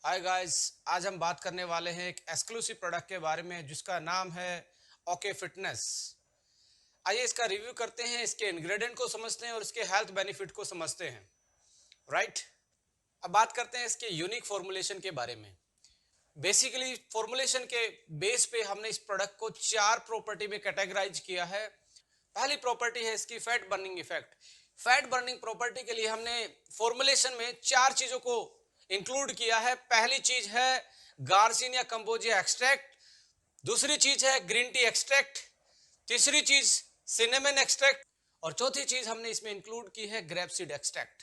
Hi guys. आज हम बात करने वाले हैं एक एक्सक्लूसिव प्रोडक्ट के बारे में जिसका नाम है ओके फिटनेस। आइए इसका रिव्यू करते हैं, इसके इंग्रेडिएंट को समझते हैं और इसके हेल्थ बेनिफिट को समझते हैं। राइट। अब बात करते हैं इसके यूनिक फॉर्मुलेशन के बारे में। बेसिकली फॉर्मुलेशन के बेस पे हमने इस प्रोडक्ट को चार प्रॉपर्टी में कैटेगराइज किया है। पहली प्रॉपर्टी है इसकी fat burning effect. Fat burning property के लिए हमने फॉर्मुलेशन में चार चीजों को इंक्लूड किया है। पहली चीज है गार्सिनिया कंबोजिया एक्सट्रैक्ट, दूसरी चीज है ग्रीन टी एक्सट्रैक्ट, तीसरी चीज सिनेमन एक्सट्रैक्ट और चौथी चीज हमने इसमें इंक्लूड की है ग्रेपसीड एक्सट्रैक्ट।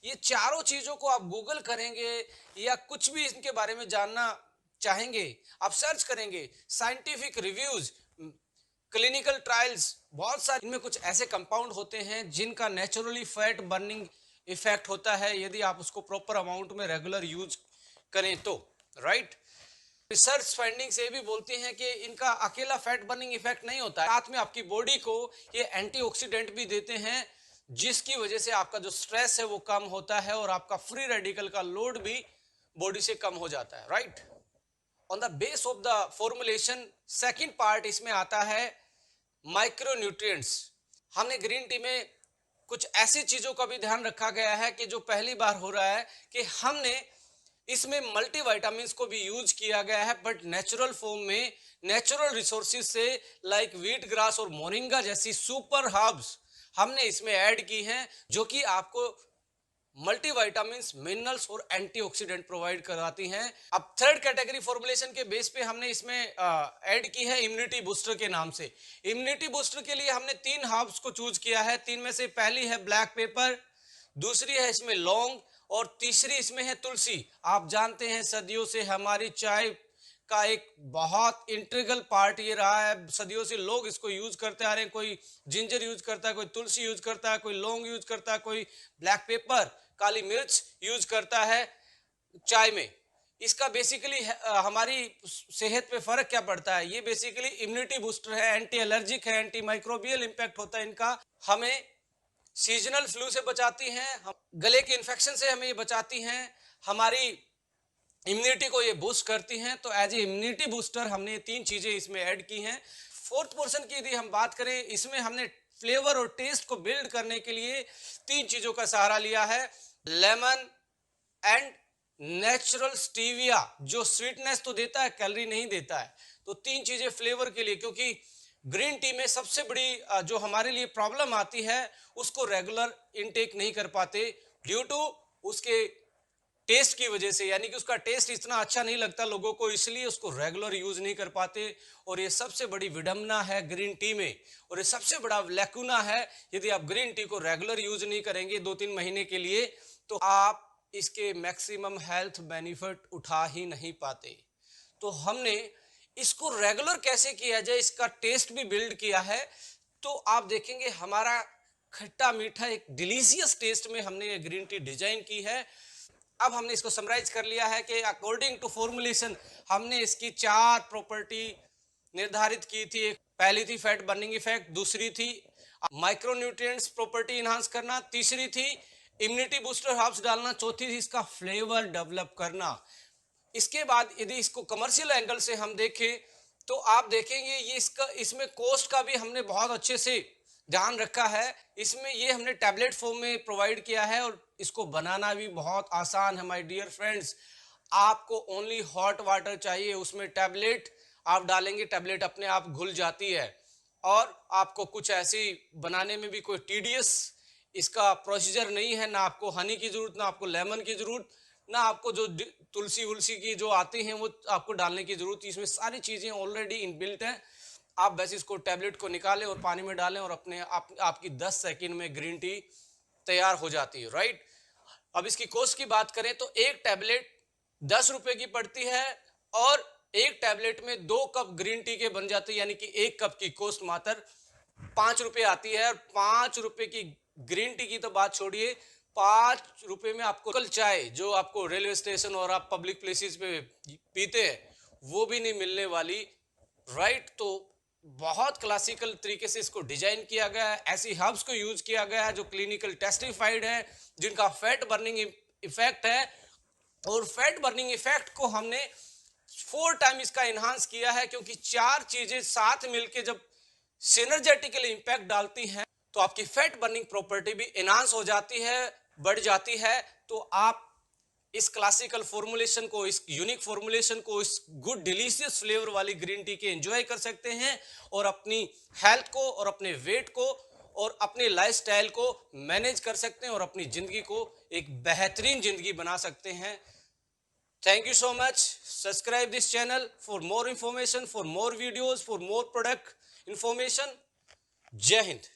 ये चारों चीजों को आप गूगल करेंगे या कुछ भी इनके बारे में जानना चाहेंगे, आप सर्च करेंगे, साइंटिफिक रिव्यूज, क्लिनिकल ट्रायल्स, बहुत सारे इनमें कुछ ऐसे कंपाउंड होते हैं जिनका नेचुरली फैट बर्निंग इफेक्ट होता है यदि आप उसको प्रॉपर अमाउंट में रेगुलर यूज करें तो। राइट। रिसर्च फाइंडिंग्स ये भी बोलती हैं कि इनका अकेला फैट बर्निंग इफेक्ट नहीं होता है, साथ में आपकी बॉडी को ये एंटीऑक्सीडेंट भी देते हैं जिसकी वजह से आपका जो स्ट्रेस है वो कम होता है और आपका फ्री रेडिकल का लोड भी बॉडी से कम हो जाता है। Right. On the base of the formulation second part इसमें आता है माइक्रोन्यूट्रिएंट्स। हमने ग्रीन टी में कुछ ऐसी चीजों का भी ध्यान रखा गया है कि जो पहली बार हो रहा है कि हमने इसमें मल्टीविटामिन्स को भी यूज किया गया है बट नेचुरल फॉर्म में, नेचुरल रिसोर्सेज से, लाइक व्हीट ग्रास और मोरिंगा जैसी सुपर हर्ब्स हमने इसमें ऐड की हैं जो कि आपको मल्टीविटामिन्स, मिनरल्स और एंटीऑक्सीडेंट प्रोवाइड कराती हैं। अब थर्ड कैटेगरी फॉर्मुलेशन के बेस पे हमने इसमें ऐड की है इम्यूनिटी बूस्टर के नाम से। इम्यूनिटी बूस्टर के लिए हमने तीन हर्ब्स को चूज किया है। तीन में से पहली है ब्लैक पेपर, दूसरी है इसमें लौंग और तीसरी इसमें है तुलसी। आप जानते हैं सदियों से हमारी चाय का एक बहुत इंटीग्रल पार्ट ये रहा है, सदियों से लोग इसको यूज करते आ रहे हैं। कोई जिंजर यूज करता है, कोई तुलसी यूज करता है, कोई लौंग यूज करता है, कोई ब्लैक पेपर, काली मिर्च यूज करता है चाय में। इसका बेसिकली हमारी सेहत पे फर्क क्या पड़ता है? ये बेसिकली इम्यूनिटी बूस्टर है, एंटी एलर्जिक है, एंटी माइक्रोबियल इंपैक्ट होता है इनका। हमें सीजनल फ्लू से बचाती हैं, हम गले के इन्फेक्शन से हमें ये बचाती हैं, हमारी इम्यूनिटी को ये बूस्ट करती हैं। तो एज ए इम्यूनिटी बूस्टर हमने तीन चीजें इसमें ऐड की हैं। फोर्थ पोर्शन की यदि हम बात करें, इसमें हमने फ्लेवर और टेस्ट को बिल्ड करने के लिए तीन चीजों का सहारा लिया है। लेमन एंड नेचुरल स्टीविया, जो स्वीटनेस तो देता है, कैलोरी नहीं देता है। तो तीन चीजें फ्लेवर के लिए, क्योंकि ग्रीन टी में सबसे बड़ी जो हमारे लिए प्रॉब्लम आती है, उसको रेगुलर इनटेक नहीं कर पाते ड्यू टू उसके टेस्ट की वजह से, यानी कि उसका टेस्ट इतना अच्छा नहीं लगता लोगों को, इसलिए उसको रेगुलर यूज नहीं कर पाते। और ये सबसे बड़ी विडंबना है ग्रीन टी में, और ये सबसे बड़ा लैकुना है। यदि आप ग्रीन टी को रेगुलर यूज नहीं करेंगे 2-3 महीने के लिए तो आप इसके मैक्सिमम हेल्थ बेनिफिट उठा ही नहीं पाते। तो हमने इसको रेगुलर कैसे किया जाए, इसका टेस्ट भी बिल्ड किया है। तो आप देखेंगे हमारा खट्टा मीठा एक डिलीशियस टेस्ट में हमने ये ग्रीन टी डिजाइन की है। अब हमने इसको समराइज कर लिया है कि अकॉर्डिंग टू फॉर्मुलेशन हमने इसकी चार प्रॉपर्टी निर्धारित की थी। पहली थी फैट बर्निंग इफेक्ट, दूसरी थी माइक्रोन्यूट्रिएंट्स प्रॉपर्टी इनहांस करना, तीसरी थी इम्यूनिटी बूस्टर हर्ब्स डालना, चौथी थी इसका फ्लेवर डेवलप करना। इसके बाद यदि इसको कमर्शियल एंगल से हम देखें तो आप देखेंगे ये इसमें कॉस्ट का भी हमने बहुत अच्छे से ध्यान रखा है। इसमें ये हमने टैबलेट फॉर्म में प्रोवाइड किया है और इसको बनाना भी बहुत आसान है माय डियर फ्रेंड्स। आपको ओनली हॉट वाटर चाहिए, उसमें टैबलेट आप डालेंगे, टैबलेट अपने आप घुल जाती है। और आपको कुछ ऐसी बनाने में भी कोई टीडियस इसका प्रोसीजर नहीं है, ना आपको हनी की जरूरत, ना आपको लेमन की जरूरत, ना आपको जो तुलसी उलसी की जो आती हैं वो आपको डालने की जरूरत। इसमें सारी चीजें ऑलरेडी इनबिल्ट हैं। आप बस इसको टैबलेट को निकालें और पानी में डालें और अपने आपकी 10 सेकंड में ग्रीन टी तैयार हो जाती है। राइट। अब इसकी कॉस्ट की बात करें तो एक टैबलेट 10 रुपए की पड़ती है और एक टैबलेट में 2 कप ग्रीन टी के बन जाते हैं, यानी कि 1 कप की कॉस्ट मात्र 5 रुपए आती है। और 5 रुपए की ग्रीन टी की तो बात छोड़िए, 5 रुपए में आपको कल चाय जो आपको रेलवे स्टेशन और आप पब्लिक प्लेसेस पे पीते हैं वो भी नहीं मिलने वाली। राइट। तो बहुत क्लासिकल तरीके से इसको डिजाइन किया गया है, ऐसी हर्ब्स को यूज किया गया है जो क्लिनिकल टेस्टिफाइड है, जिनका फैट बर्निंग इफेक्ट है। और फैट बर्निंग इफेक्ट को हमने 4 टाइम इसका इनहांस किया है, क्योंकि 4 चीजें साथ मिलके जब सिनर्जेटिकली इंपैक्ट डालती हैं तो आपकी फैट बर्निंग प्रॉपर्टी भी इनहांस हो जाती है, बढ़ जाती है। तो आप इस क्लासिकल फॉर्मुलेशन को, इस यूनिक फॉर्मुलेशन को, इस गुड डिलीशियस फ्लेवर वाली ग्रीन टी के एंजॉय कर सकते हैं और अपनी हेल्थ को और अपने वेट को और अपने लाइफस्टाइल को मैनेज कर सकते हैं और अपनी जिंदगी को एक बेहतरीन जिंदगी बना सकते हैं। Thank you so much. Subscribe this channel for more information, for more videos, for more product information. Jai Hind.